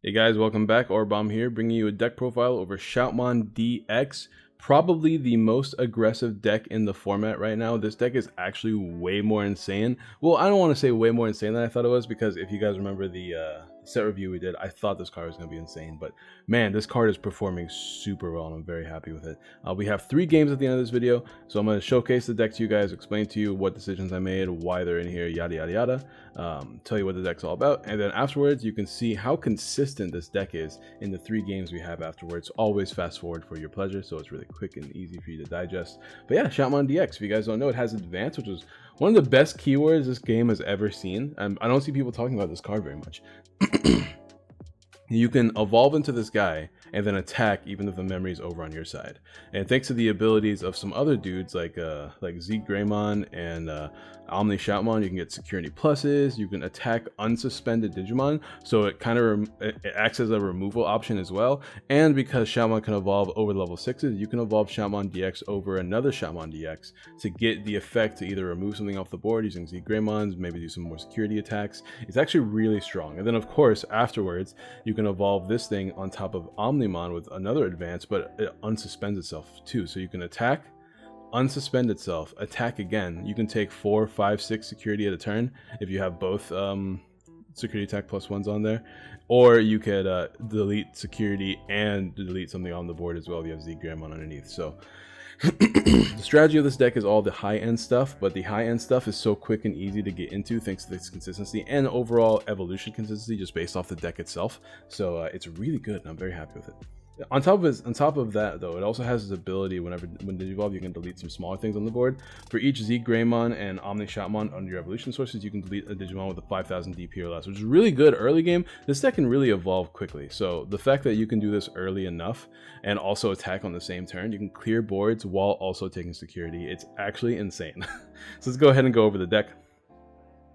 Hey guys, welcome back. AURABOMB here, bringing you a deck profile over Shoutmon DX. Probably the most aggressive deck in the format right now. This deck is actually way more insane. Well, I don't want to say way more insane than I thought it was, because if you guys remember the set review we did, I thought this card was going to be insane. But man, this card is performing super well, and I'm very happy with it. We have 3 games at the end of this video, so I'm going to showcase the deck to you guys, explain to you what decisions I made, why they're in here, yada yada yada. Tell you what the deck's all about, and then afterwards you can see how consistent this deck is in the 3 games we have afterwards. Always fast forward for your pleasure, so it's really quick and easy for you to digest. But yeah, Shoutmon DX, if you guys don't know, it has advance, which is one of the best keywords this game has ever seen. I don't see people talking about this card very much. You can evolve into this guy and then attack even if the memory is over on your side. And thanks to the abilities of some other dudes like Greymon and Omni Shoutmon, you can get security pluses. You can attack unsuspended Digimon, so it kind of it acts as a removal option as well. And because Shoutmon can evolve over level 6s, you can evolve Shoutmon DX over another Shoutmon DX to get the effect to either remove something off the board using Greymons, maybe do some more security attacks. It's actually really strong. And then of course afterwards you can evolve this thing on top of Omnimon with another advance, but it unsuspends itself too. So you can attack, unsuspend itself, attack again. You can take 4, 5, 6 security at a turn if you have both security attack +1s on there, or you could delete security and delete something on the board as well if you have Greymon underneath. So the strategy of this deck is all the high-end stuff, but the high-end stuff is so quick and easy to get into thanks to this consistency and overall evolution consistency just based off the deck itself. So it's really good, and I'm very happy with it. On top of that, though, it also has this ability when Digivolve, you can delete some smaller things on the board. For each Greymon and Omni Shoutmon under your evolution sources, you can delete a Digimon with a 5000 DP or less, which is really good early game. This deck can really evolve quickly, so the fact that you can do this early enough and also attack on the same turn, you can clear boards while also taking security. It's actually insane. So let's go ahead and go over the deck.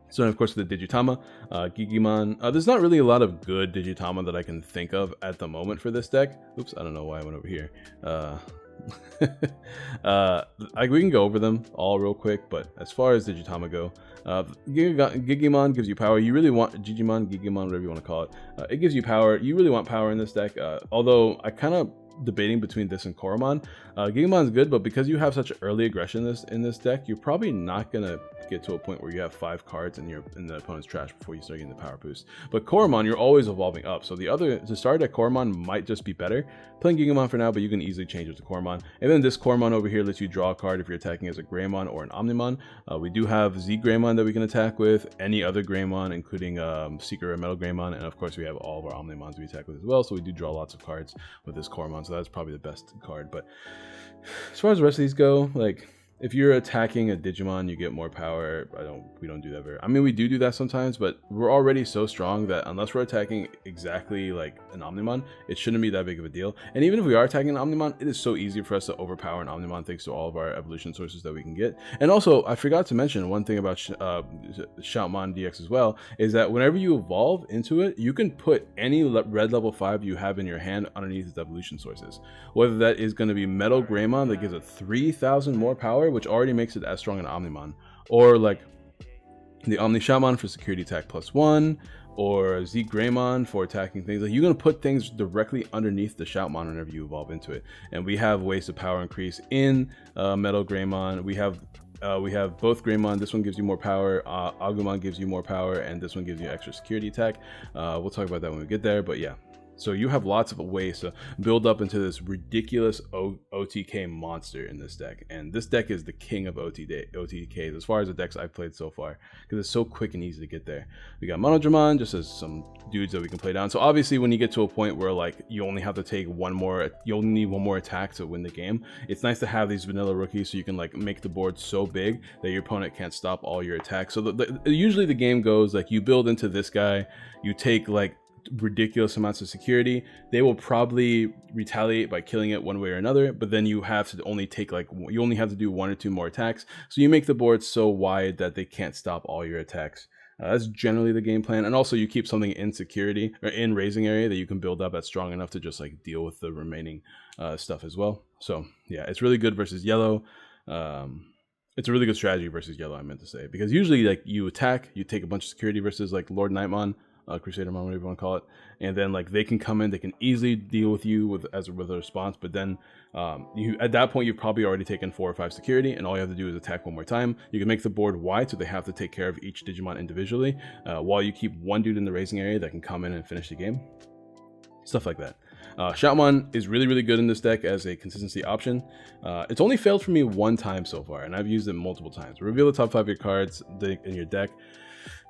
So of course the Digitama, Digimon. There's not really a lot of good Digitama that I can think of at the moment for this deck. Oops, I don't know why I went over here. We can go over them all real quick, but as far as Digitama go, Digimon gives you power. You really want Digimon, whatever you want to call it. It gives you power. You really want power in this deck. Although I kind of debating between this and Koromon. Gigamon's good, but because you have such early aggression in this deck, you're probably not gonna get to a point where you have 5 cards in the opponent's trash before you start getting the power boost. But Koromon, you're always evolving up, so to start at Koromon might just be better. Playing Gigamon for now, but you can easily change it to Koromon. And then this Koromon over here lets you draw a card if you're attacking as a Greymon or an Omnimon. We do have Greymon that we can attack with, any other Greymon, including Secret or Metal Greymon, and of course we have all of our Omnimons we attack with as well, so we do draw lots of cards with this Koromon, so that's probably the best card. But as far as the rest of these go, like, if you're attacking a Digimon, you get more power. We don't do that very. I mean, we do that sometimes, but we're already so strong that unless we're attacking exactly like an Omnimon, it shouldn't be that big of a deal. And even if we are attacking an Omnimon, it is so easy for us to overpower an Omnimon thanks to all of our evolution sources that we can get. And also, I forgot to mention one thing about Shoutmon DX as well, is that whenever you evolve into it, you can put any red level 5 you have in your hand underneath its evolution sources. Whether that is going to be Metal Greymon that gives it 3000 more power, which already makes it as strong an Omnimon, or like the Omni Shoutmon for security attack +1, or Greymon for attacking things. Like, you're gonna put things directly underneath the Shoutmon whenever you evolve into it. And we have ways to power increase in Metal Greymon. We have both Greymon. This one gives you more power. Agumon gives you more power, and this one gives you extra security attack. We'll talk about that when we get there. But yeah. So you have lots of ways to build up into this ridiculous OTK monster in this deck. And this deck is the king of OTKs as far as the decks I've played so far, because it's so quick and easy to get there. We got Monodramon, just as some dudes that we can play down. So obviously when you get to a point where like you only have to take you only need one more attack to win the game, it's nice to have these vanilla rookies so you can like make the board so big that your opponent can't stop all your attacks. So usually the game goes like you build into this guy, you take like ridiculous amounts of security, they will probably retaliate by killing it one way or another, but then you have to only take you only have to do 1 or 2 more attacks, so you make the board so wide that they can't stop all your attacks. That's generally the game plan. And also you keep something in security or in raising area that you can build up that's strong enough to just like deal with the remaining stuff as well. So yeah, it's really good versus yellow. It's a really good strategy versus yellow, I meant to say, because usually like you attack, you take a bunch of security versus like Lord Nightmon Crusadermon, whatever you want to call it, and then like they can come in, they can easily deal with you with a response. But then you at that point you've probably already taken 4 or 5 security, and all you have to do is attack one more time. You can make the board wide, so they have to take care of each Digimon individually, while you keep one dude in the raising area that can come in and finish the game. Stuff like that. Shoutmon is really good in this deck as a consistency option. It's only failed for me one time so far, and I've used it multiple times. Reveal the top 5 of your cards in your deck.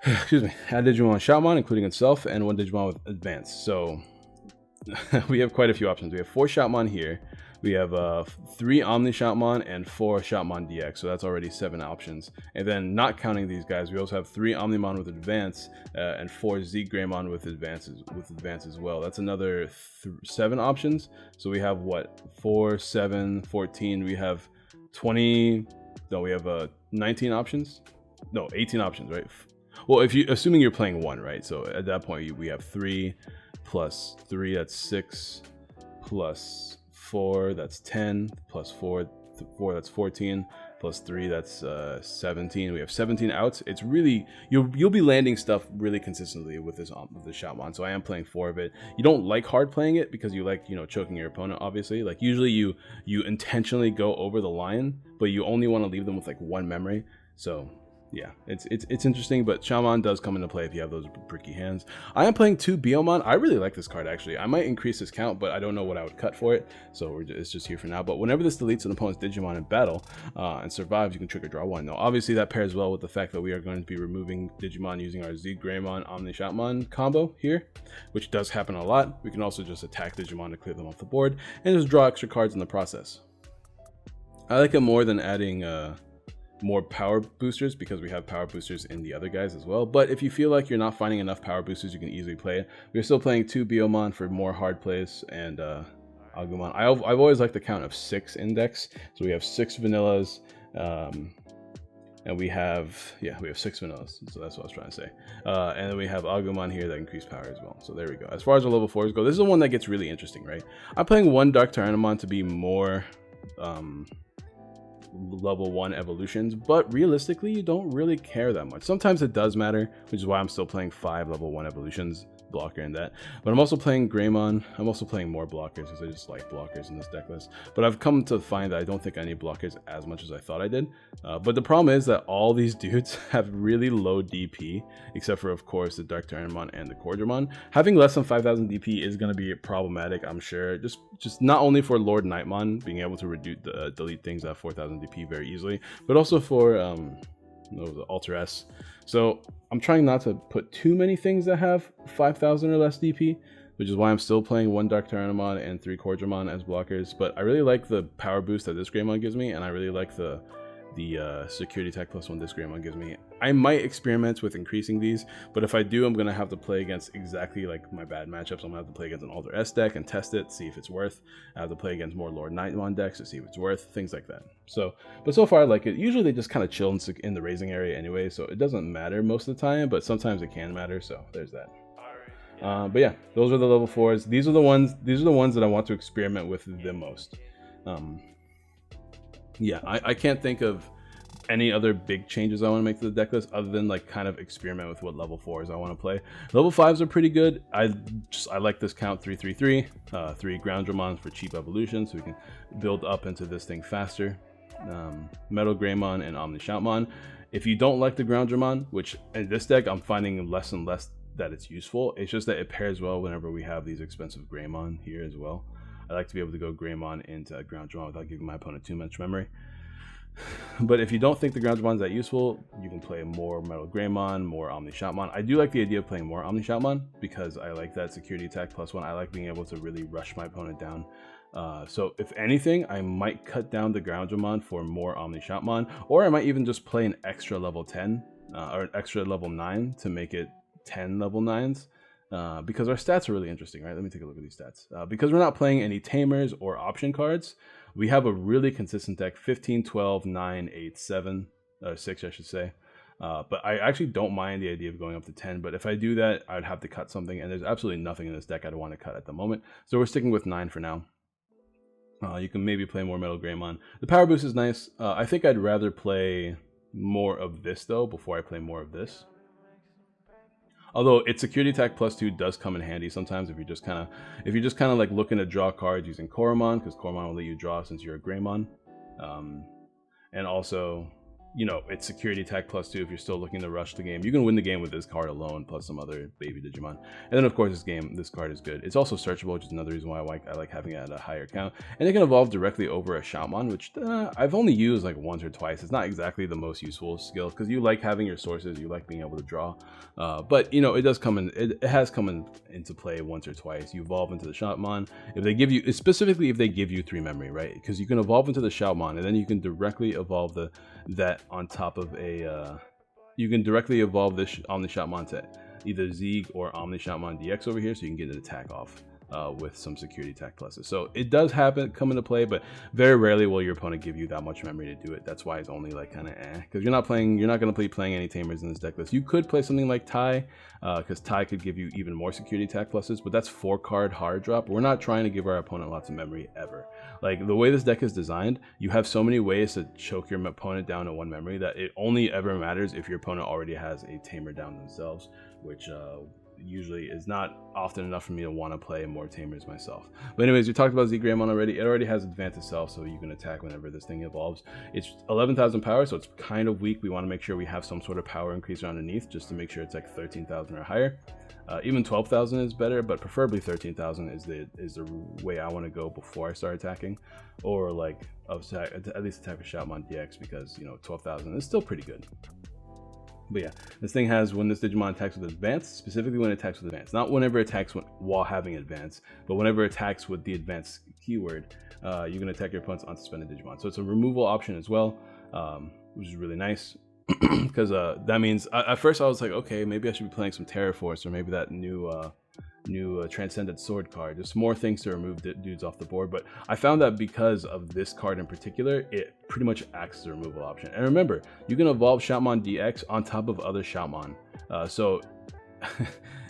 Excuse me. Add Digimon with Shoutmon, including itself, and 1 Digimon with Advance. So we have quite a few options. We have 4 Shoutmon here. We have 3 Omni Shoutmon and 4 Shoutmon DX, so that's already 7 options. And then, not counting these guys, we also have 3 Omnimon with Advance and 4 Z Greymon with Advance as well. That's another 7 options. So we have what? 4, 7, 14. We have 20. No, we have 19 options. No, 18 options, right? Well, if you assuming you're playing 1, right? So at that point, we have 3 plus 3. That's 6 plus 4, that's 10, plus 4, that's 14, plus 3, that's 17. We have 17 outs. It's really, you'll be landing stuff really consistently with this Shoutmon. So I am playing 4 of it. You don't like hard playing it because you like, you know, choking your opponent, obviously. Like usually you intentionally go over the line, but you only want to leave them with like 1 memory. So yeah, it's interesting, but Shoutmon does come into play if you have those bricky hands. I am playing 2 Biomon. I really like this card, actually. I might increase this count, but I don't know what I would cut for it, so it's just here for now. But whenever this deletes an opponent's Digimon in battle and survives, you can trigger draw 1. Now, obviously, that pairs well with the fact that we are going to be removing Digimon using our Z Greymon Omni Shoutmon combo here, which does happen a lot. We can also just attack Digimon to clear them off the board and just draw extra cards in the process. I like it more than adding more power boosters because we have power boosters in the other guys as well. But if you feel like you're not finding enough power boosters, you can easily play it. We're still playing 2 Biomon for more hard plays and Agumon. I've always liked the count of 6 index, so we have 6 vanillas, and we have 6 vanillas. So that's what I was trying to say. And then we have Agumon here that increase power as well. So there we go. As far as the level 4s go, this is the one that gets really interesting, right? I'm playing 1 Dark Tyrannomon to be more level 1 evolutions, but realistically you don't really care that much. Sometimes it does matter, which is why I'm still playing 5 level 1 evolutions, blocker and that. But I'm also playing Greymon. I'm also playing more blockers because I just like blockers in this deck list. But I've come to find that I don't think I need blockers as much as I thought I did. But the problem is that all these dudes have really low DP, except for, of course, the Dark Tyrannomon and the Cordramon. Having less than 5,000 DP is going to be problematic, I'm sure. Just not only for Lord Nightmon being able to delete things at 4,000 DP very easily, but also for the Alter S. So I'm trying not to put too many things that have 5,000 or less DP, which is why I'm still playing 1 Dark Tyrannomon and 3 Cordramon as blockers. But I really like the power boost that this Greymon gives me, and I really like the security attack +1 this Greymon gives me. I might experiment with increasing these, but if I do, I'm going to have to play against exactly like my bad matchups. I'm going to have to play against an Alter S deck and test it, see if it's worth. I have to play against more Lord Nightmon decks to see if it's worth, things like that. But so far I like it. Usually they just kind of chill in the raising area anyway, so it doesn't matter most of the time, but sometimes it can matter, so there's that. But yeah, those are the level 4s. These are the ones that I want to experiment with the most. Yeah, I can't think of any other big changes I want to make to the deck list other than like kind of experiment with what level 4s I want to play. Level 5s are pretty good. I like this count 333, 3 Groundramons for cheap evolution, so we can build up into this thing faster. Metal Greymon and Omni Shoutmon. If you don't like the Groundramon, which in this deck I'm finding less and less that it's useful, it's just that it pairs well whenever we have these expensive Greymon here as well. I like to be able to go Greymon into Groundramon without giving my opponent too much memory. But if you don't think the Groundramon is that useful, you can play more Metal Greymon, more Omni Shoutmon. I do like the idea of playing more Omni Shoutmon because I like that security attack +1. I like being able to really rush my opponent down. So if anything, I might cut down the Groundramon for more Omni Shoutmon, or I might even just play an extra level 10 or an extra level 9 to make it 10 level 9s. Because our stats are really interesting, right? Let me take a look at these stats. Because we're not playing any tamers or option cards, we have a really consistent deck: 15, 12, 9, 8, 7, 6, I should say. But I actually don't mind the idea of going up to 10, but if I do that, I'd have to cut something, and there's absolutely nothing in this deck I'd want to cut at the moment. So we're sticking with 9 for now. You can maybe play more Metal Greymon. The power boost is nice. I think I'd rather play more of this, though, before I play more of this. Although its security attack +2 does come in handy sometimes if you're just kind of like looking to draw cards using Koromon, because Koromon will let you draw since you're a Greymon. And also, you know, it's security attack +2 if you're still looking to rush the game. You can win the game with this card alone, plus some other baby Digimon. And then of course this card is good. It's also searchable, which is another reason why I like having it at a higher count. And it can evolve directly over a Shoutmon, which I've only used like once or twice. It's not exactly the most useful skill, because you like having your sources, you like being able to draw. But you know, it does come in, it has come into play once or twice. You evolve into the Shoutmon. If they give you, specifically if they give you 3 memory, right? Because you can evolve into the Shoutmon, and then you can directly evolve that on top of a you can directly evolve this Omni Shoutmon to either Zeeg or Omni Shoutmon DX over here, so you can get an attack off with some security attack pluses. So it does come into play, but very rarely will your opponent give you that much memory to do it. That's why it's only like kind of because you're not going to be playing any tamers in this deck list. You could play something like Tai, because Tai could give you even more security attack pluses, but that's 4-card hard drop. We're not trying to give our opponent lots of memory ever. Like the way this deck is designed, you have so many ways to choke your opponent down to 1 memory that it only ever matters if your opponent already has a tamer down themselves, which usually is not often enough for me to want to play more tamers myself. But anyways, we talked about Z-Greymon already. It already has advanced itself, so you can attack whenever this thing evolves. It's 11,000 power, so it's kind of weak. We want to make sure we have some sort of power increase underneath, just to make sure it's like 13,000 or higher. Even 12,000 is better, but preferably 13,000 is the way I want to go before I start attacking, or like at least attack with Shoutmon DX, because you know 12,000 is still pretty good. But yeah, this thing has, when this Digimon attacks with advance, specifically when it attacks with advance, not whenever it attacks while having advance, but whenever it attacks with the advance keyword, you can attack your opponent's unsuspended Digimon. So it's a removal option as well, which is really nice. Because that means, at first I was like, okay, maybe I should be playing some Terraforce, or maybe that new Transcendent Sword card, just more things to remove dudes off the board. But I found that because of this card in particular, it pretty much acts as a removal option. And remember, you can evolve Shoutmon DX on top of other Shoutmon. So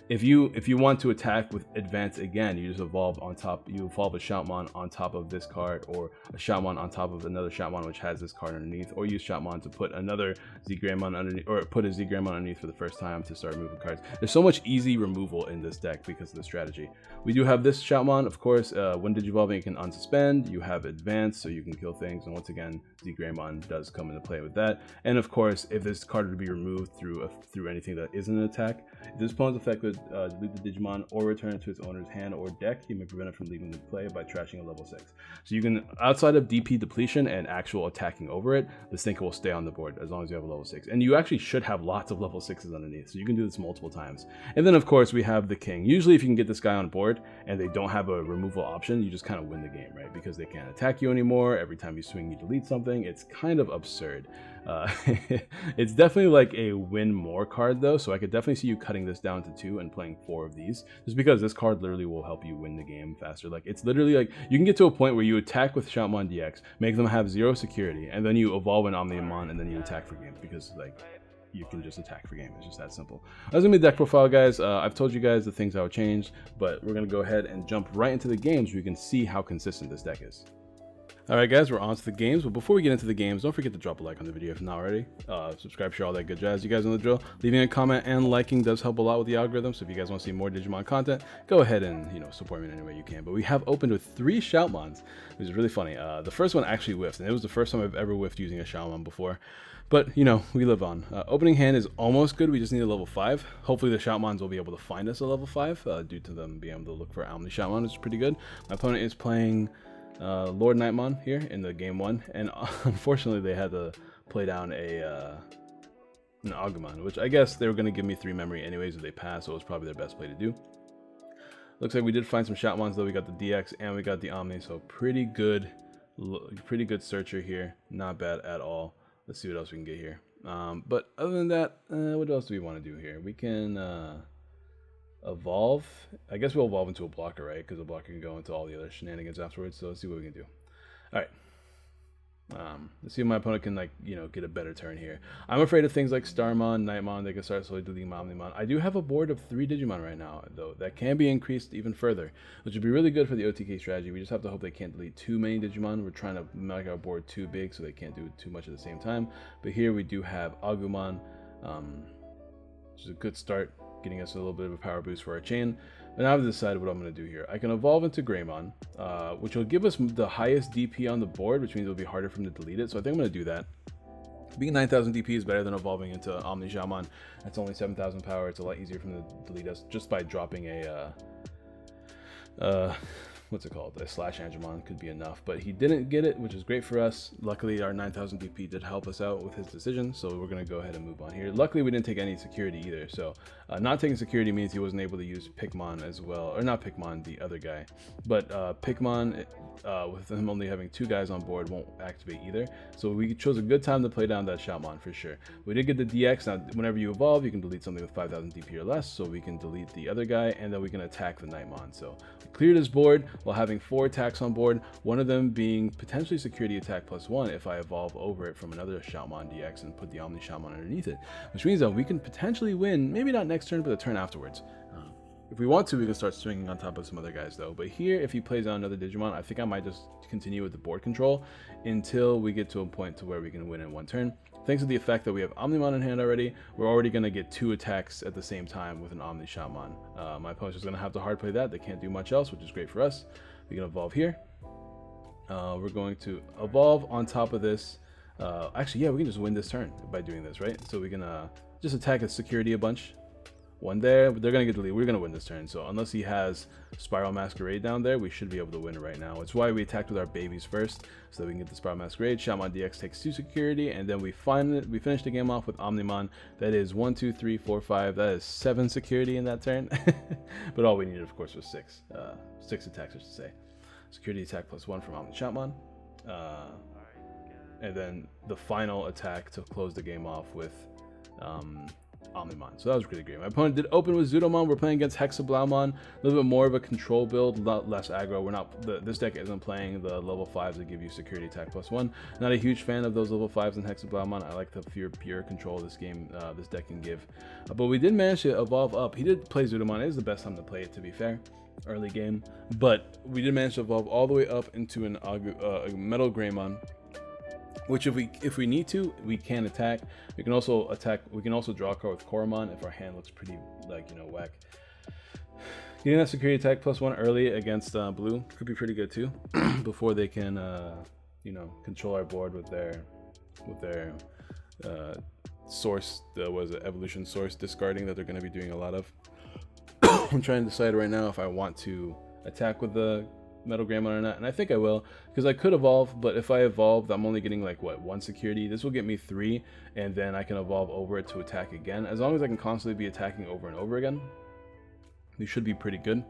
if you want to attack with advance again, you just evolve on top. You evolve a Shoutmon on top of this card, or a Shoutmon on top of another Shoutmon which has this card underneath, or use Shoutmon to put another Z-Greymon underneath, or put a Z-Greymon underneath for the first time to start moving cards. There's so much easy removal in this deck because of the strategy. We do have this Shoutmon, of course. When Digivolving, you can unsuspend. You have advance, so you can kill things, and once again, Z-Greymon does come into play with that. And of course, if this card were to be removed through anything that isn't an attack, if this opponent's affected, delete the Digimon or return it to its owner's hand or deck. You may prevent it from leaving the play by trashing a level 6. So you can, outside of DP depletion and actual attacking over it, this thing will stay on the board as long as you have a level 6. And you actually should have lots of level 6s underneath, so you can do this multiple times. And then of course we have the King. Usually if you can get this guy on board and they don't have a removal option, you just kind of win the game, right? Because they can't attack you anymore. Every time you swing, you delete something. It's kind of absurd. It's definitely like a win more card though, so I could definitely see you cutting this down to 2 and playing 4 of these, just because this card literally will help you win the game faster. Like, it's literally like you can get to a point where you attack with Shoutmon DX, make them have 0 security, and then you evolve an Omnimon, and then you attack for game, because like you can just attack for game. It's just that simple. That's gonna be the deck profile, guys. I've told you guys the things I would change, but we're gonna go ahead and jump right into the games where you can see how consistent this deck is. Alright guys, we're on to the games, but before we get into the games, don't forget to drop a like on the video if not already. Subscribe, share, all that good jazz. You guys know the drill. Leaving a comment and liking does help a lot with the algorithm, so if you guys want to see more Digimon content, go ahead and, you know, support me in any way you can. But we have opened with 3 Shoutmons, which is really funny. The first one actually whiffed, and it was the first time I've ever whiffed using a Shoutmon before. But, you know, we live on. Opening hand is almost good. We just need a level 5. Hopefully the Shoutmons will be able to find us a level 5, due to them being able to look for Omni Shoutmon, which is pretty good. My opponent is playing Lord Nightmon here in the game 1, and unfortunately they had to play down an Agumon, which I guess they were going to give me 3 memory anyways if they pass, so it was probably their best play to do. Looks like we did find some Shoutmons though. We got the DX and we got the Omni, so pretty good searcher here, not bad at all. Let's see what else we can get here. But other than that, what else do we want to do here? We can evolve. I guess we'll evolve into a blocker, right? Because the blocker can go into all the other shenanigans afterwards. So let's see what we can do. All right. Let's see if my opponent can, like, you know, get a better turn here. I'm afraid of things like Starmon, Nightmon. They can start slowly deleting Omnimon. I do have a board of 3 Digimon right now, though. That can be increased even further, which would be really good for the OTK strategy. We just have to hope they can't delete too many Digimon. We're trying to make our board too big so they can't do too much at the same time. But here we do have Agumon, which is a good start. getting us a little bit of a power boost for our chain. And I've decided what I'm going to do here. I can evolve into Greymon, which will give us the highest DP on the board, which means it'll be harder for him to delete it. So I think I'm going to do that. Being 9,000 DP is better than evolving into Omni Shoutmon. That's only 7,000 power. It's a lot easier for him to delete us just by dropping a what's it called? A slash Angemon could be enough, but he didn't get it, which is great for us. Luckily, our 9,000 DP did help us out with his decision, so we're going to go ahead and move on here. Luckily, we didn't take any security either, so not taking security means he wasn't able to use Pikmon as well, or not Pikmon, the other guy, but Pikmon, with him only having 2 guys on board, won't activate either, so we chose a good time to play down that Shoutmon for sure. We did get the DX. Now, whenever you evolve, you can delete something with 5,000 DP or less, so we can delete the other guy, and then we can attack the Nightmon. So we cleared his board while having 4 attacks on board, one of them being potentially security attack +1 if I evolve over it from another Shoutmon DX and put the Omni Shoutmon underneath it, which means that we can potentially win, maybe not next turn, but the turn afterwards. If we want to, we can start swinging on top of some other guys though. But here, if he plays out another Digimon, I think I might just continue with the board control until we get to a point to where we can win in 1 turn. Thanks to the effect that we have Omnimon in hand already, we're already going to get 2 attacks at the same time with an Omni Shoutmon. My opponent's just going to have to hard play that. They can't do much else, which is great for us. We can evolve here. We're going to evolve on top of this. Actually, yeah, we can just win this turn by doing this, right? So we can just attack his security a bunch. 1 there, but they're going to get deleted. We're going to win this turn. So unless he has Spiral Masquerade down there, we should be able to win it right now. It's why we attacked with our babies first, so that we can get the Spiral Masquerade. Shoutmon DX takes 2 security, and then we finish the game off with Omnimon. That is 1, 2, 3, 4, 5. That is 7 security in that turn. But all we needed, of course, was 6. 6 attacks, I should say. Security attack +1 from Omni Shoutmon. And then the final attack to close the game off with Omnimon. So that was really great. My opponent did open with Zudomon. We're playing against Hexablaumon, a little bit more of a control build, a lot less aggro. We're not this deck isn't playing the level 5s that give you security attack +1. Not a huge fan of those level 5s in Hexablaumon. I like the pure control this game, this deck can give. But we did manage to evolve up. He did play Zudomon. It is the best time to play it, to be fair, early game. But we did manage to evolve all the way up into an Metal Greymon, which if we need to, we can attack. We can also draw a card with Koromon if our hand looks pretty, like, you know, whack. Getting that security attack +1 early against blue could be pretty good too, before they can you know, control our board with their source, was it evolution source discarding that they're going to be doing a lot of. I'm trying to decide right now if I want to attack with the Metal Greymon or not, and I think I will, because I could evolve, but if I evolve, I'm only getting like, what, 1 security. This will get me 3, and then I can evolve over it to attack again. As long as I can constantly be attacking over and over again, we should be pretty good.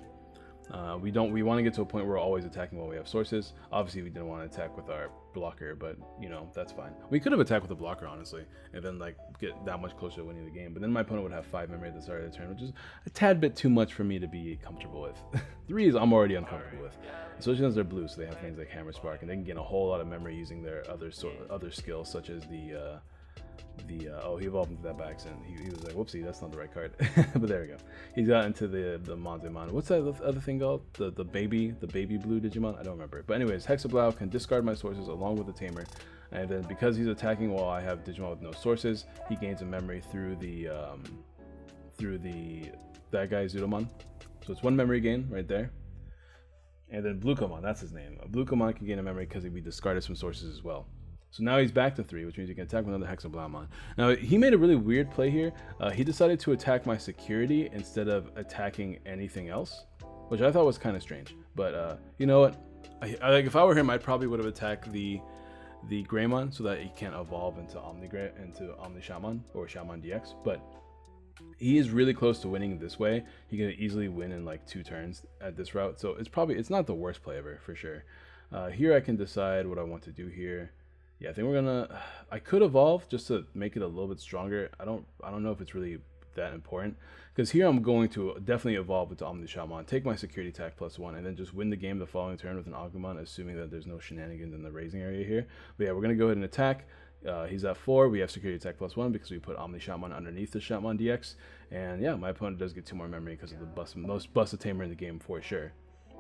We want to get to a point where we're always attacking while we have sources. Obviously, we didn't want to attack with our blocker, but, you know, that's fine. We could have attacked with a blocker, honestly, and then, like, get that much closer to winning the game. But then my opponent would have 5 memory at the start of the turn, which is a tad bit too much for me to be comfortable with. 3 is I'm already uncomfortable with, especially since they're blue, so they have things like Hammer Spark, and they can gain a whole lot of memory using their other skills, such as oh, he evolved into that by accident. He was like, whoopsie, that's not the right card. But there we go. He's got into the Monzemon. What's that other thing called? The baby blue Digimon? I don't remember. But anyways, Hexablau can discard my sources along with the Tamer. And then because he's attacking while I have Digimon with no sources, he gains a memory through that guy Zudomon. So it's 1 memory gain right there. And then Blukomon, that's his name. Blukomon can gain a memory because we discarded some sources as well. So now he's back to 3, which means he can attack with another Hexablaumon. Now, he made a really weird play here. He decided to attack my security instead of attacking anything else, which I thought was kind of strange. But you know what? Like, if I were him, I probably would have attacked the Greymon so that he can't evolve into Omni Shoutmon or Shoutmon DX. But he is really close to winning this way. He can easily win in like 2 turns at this route. So it's not the worst play ever, for sure. Here I can decide what I want to do here. Yeah, I think I could evolve just to make it a little bit stronger. I don't know if it's really that important, because here I'm going to definitely evolve into Omni Shoutmon, take my security attack +1, and then just win the game the following turn with an Agumon, assuming that there's no shenanigans in the raising area here. But yeah, we're gonna go ahead and attack. He's at 4. We have security attack +1 because we put Omni Shoutmon underneath the Shoutmon DX, and yeah, my opponent does get 2 more memory because of the most busted Tamer in the game for sure.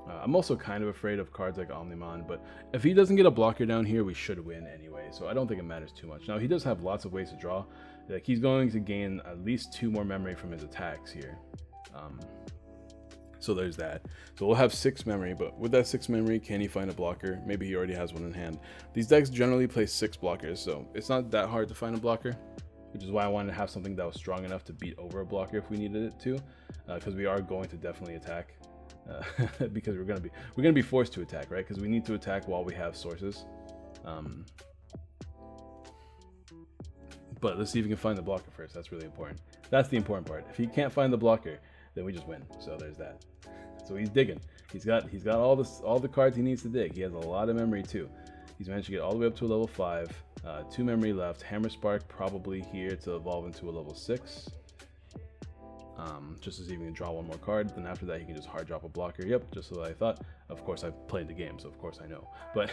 I'm also kind of afraid of cards like Omnimon, but if he doesn't get a blocker down here, we should win anyway, so I don't think it matters too much. Now, he does have lots of ways to draw. Like, he's going to gain at least 2 more memory from his attacks here. So there's that. So we'll have 6 memory, but with that 6 memory, can he find a blocker? Maybe he already has one in hand. These decks generally play 6 blockers, so it's not that hard to find a blocker, which is why I wanted to have something that was strong enough to beat over a blocker if we needed it to, because we are going to definitely attack, because we're gonna be forced to attack, right? Because we need to attack while we have sources. But let's see if we can find the blocker first. That's really important. That's the important part. If he can't find the blocker, then we just win. So there's that. So he's digging. He's got all the cards he needs to dig. He has a lot of memory too. He's managed to get all the way up to a level 5. 2 memory left. Hammer Spark probably here to evolve into a level 6. Just to see if he can draw 1 more card. Then after that, he can just hard drop a blocker. Yep, just what I thought. Of course, I've played the game, so of course I know. But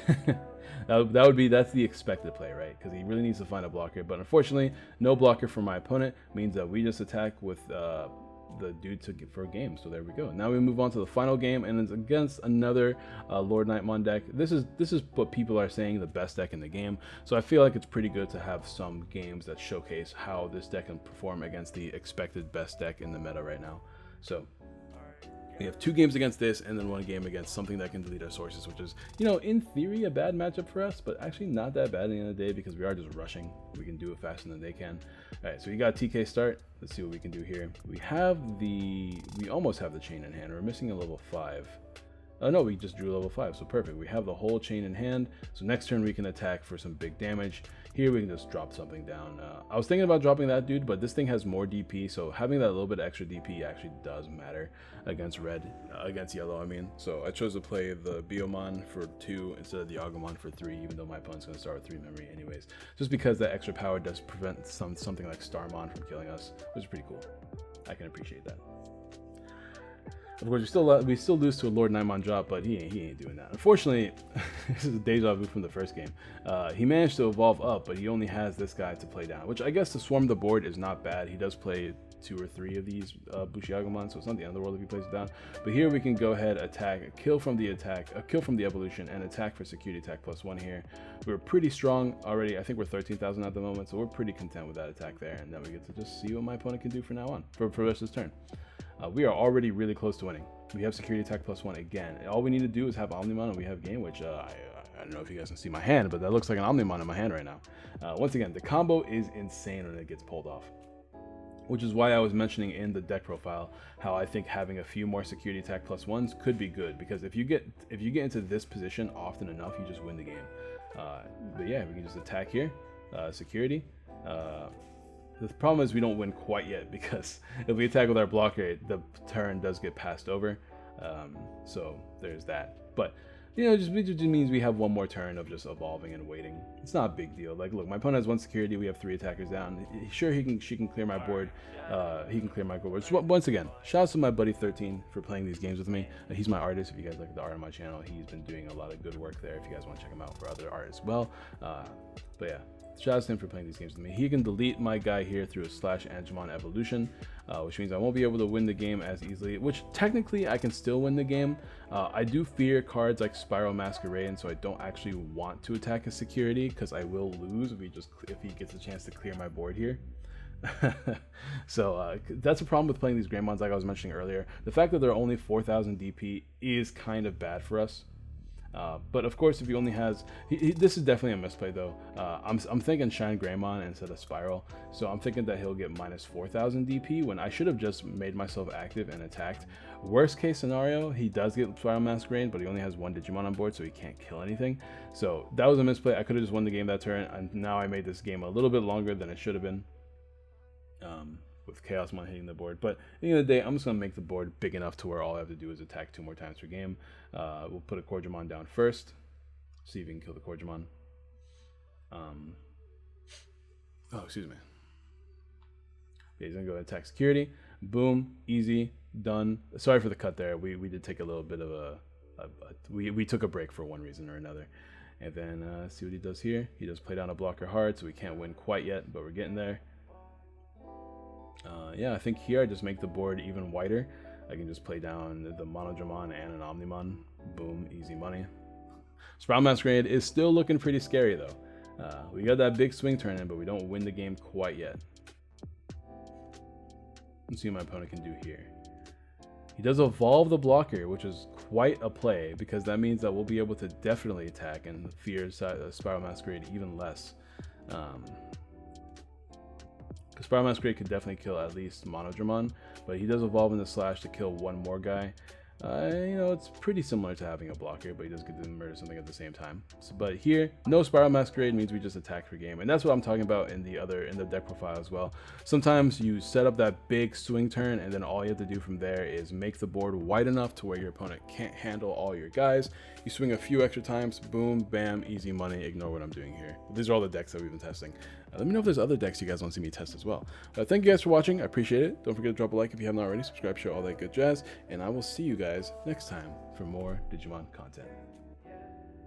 that's the expected play, right? Because he really needs to find a blocker. But unfortunately, no blocker for my opponent means that we just attack with the dude for a game. So there we go. Now we move on to the final game, and it's against another Lord Nightmon deck. This is what people are saying the best deck in the game. So I feel like it's pretty good to have some games that showcase how this deck can perform against the expected best deck in the meta right now. So we have 2 games against this, and then 1 game against something that can delete our sources, which is, you know, in theory a bad matchup for us, but actually not that bad at the end of the day because we are just rushing. We can do it faster than they can. All right, so we got TK start. Let's see what we can do here. We almost have the chain in hand. We're missing a level 5. Oh no, we just drew level 5, so perfect. We have the whole chain in hand, so next turn we can attack for some big damage. Here we can just drop something down. I was thinking about dropping that dude, but this thing has more DP, so having that little bit of extra DP actually does matter against yellow, I mean. So I chose to play the Biomon for 2 instead of the Agumon for 3, even though my opponent's going to start with 3 memory anyways. Just because that extra power does prevent something like Starmon from killing us, which is pretty cool. I can appreciate that. Of course, we still lose to a Lord Nightmon drop, but he ain't doing that. Unfortunately, this is a deja vu from the first game. He managed to evolve up, but he only has this guy to play down, which I guess to swarm the board is not bad. He does play 2 or 3 of these Bushiagumon, so it's not the end of the world if he plays it down. But here we can go ahead, attack, a kill from the evolution, and attack for security attack +1 here. We're pretty strong already. I think we're 13,000 at the moment, so we're pretty content with that attack there. And then we get to just see what my opponent can do from now on for the rest of his turn. We are already really close to winning. We have security attack +1 again. All we need to do is have Omnimon and we have game, which I don't know if you guys can see my hand, but that looks like an Omnimon in my hand right now. Once again, the combo is insane when it gets pulled off, which is why I was mentioning in the deck profile how I think having a few more security attack +1s could be good, because if you get into this position often enough, you just win the game. But yeah, we can just attack here, security. The problem is we don't win quite yet, because if we attack with our blocker, the turn does get passed over. So there's that. But you know, it just means we have 1 more turn of just evolving and waiting. It's not a big deal. Like, look, my opponent has 1 security. We have 3 attackers down. Sure, she can clear my board. He can clear my board. So once again, shout out to my buddy 13 for playing these games with me. He's my artist. If you guys like the art on my channel, he's been doing a lot of good work there. If you guys want to check him out for other art as well. But yeah, shout out to him for playing these games with me. He can delete my guy here through a /Angemon evolution, which means I won't be able to win the game as easily, which technically I can still win the game. I do fear cards like Spiral Masquerade, and so I don't actually want to attack his security, because I will lose if he gets a chance to clear my board here. So that's a problem with playing these Greymons, like I was mentioning earlier. The fact that they're only 4,000 DP is kind of bad for us. But of course, if he only has, this is definitely a misplay though. I'm thinking Shine Greymon instead of Spiral, so I'm thinking that he'll get -4,000 DP when I should have just made myself active and attacked. Worst case scenario, he does get Spiral Masquerade, but he only has 1 Digimon on board, so he can't kill anything. So that was a misplay. I could have just won the game that turn, and now I made this game a little bit longer than it should have been. With Chaosmon hitting the board, but at the end of the day, I'm just gonna make the board big enough to where all I have to do is attack 2 more times per game. We'll put a Corgimon down first, see if we can kill the Corgimon. Oh, excuse me. Yeah, he's gonna go attack security. Boom, easy, done. Sorry for the cut there. We did take a little bit of we took a break for one reason or another. And then see what he does here. He does play down a blocker hard, so we can't win quite yet, but we're getting there. Yeah, I think here I just make the board even wider. I can just play down the Monodramon and an Omnimon. Boom, easy money. Spiral Masquerade is still looking pretty scary though. We got that big swing turn in, but we don't win the game quite yet. Let's see what my opponent can do here. He does evolve the blocker, which is quite a play, because that means that we'll be able to definitely attack and fear Spiral Masquerade even less. Because Spiral Masquerade could definitely kill at least Monodramon, but he does evolve into Slash to kill one more guy. You know, it's pretty similar to having a blocker, but he does get to murder something at the same time. So, but here, no Spiral Masquerade means we just attack for game, and that's what I'm talking about in the deck profile as well. Sometimes you set up that big swing turn, and then all you have to do from there is make the board wide enough to where your opponent can't handle all your guys. You swing a few extra times, boom, bam, easy money. Ignore what I'm doing here. These are all the decks that we've been testing. Let me know if there's other decks you guys want to see me test as well. Thank you guys for watching. I appreciate it. Don't forget to drop a like if you haven't already. Subscribe, share all that good jazz, and I will see you guys next time for more Digimon content.